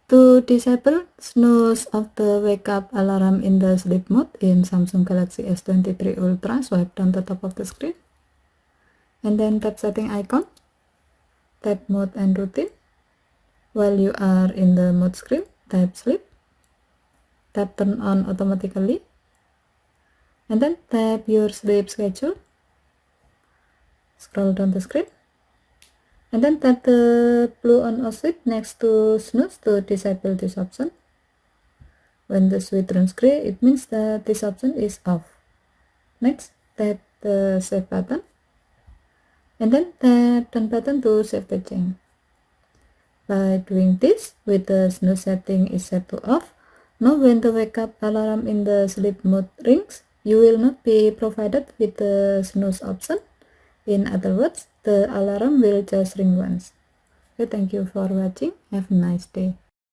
To disable snooze of the wake up alarm in the sleep mode in Samsung Galaxy S23 Ultra, swipe down the top of the screen and then tap setting icon, tap mode and routine. While you are in the mode screen, tap sleep, tap turn on automatically, and then tap your sleep schedule. Scroll down the screen and then tap the blue on off switch next to snooze to disable this option. When the switch turns gray, it means that this option is off. Next, tap the save button and then tap done button to save the change. By doing this, with the snooze setting is set to off, now when the wake up alarm in the sleep mode rings, you will not be provided with the snooze option. In other words, the alarm will just ring once. Okay, thank you for watching. Have a nice day.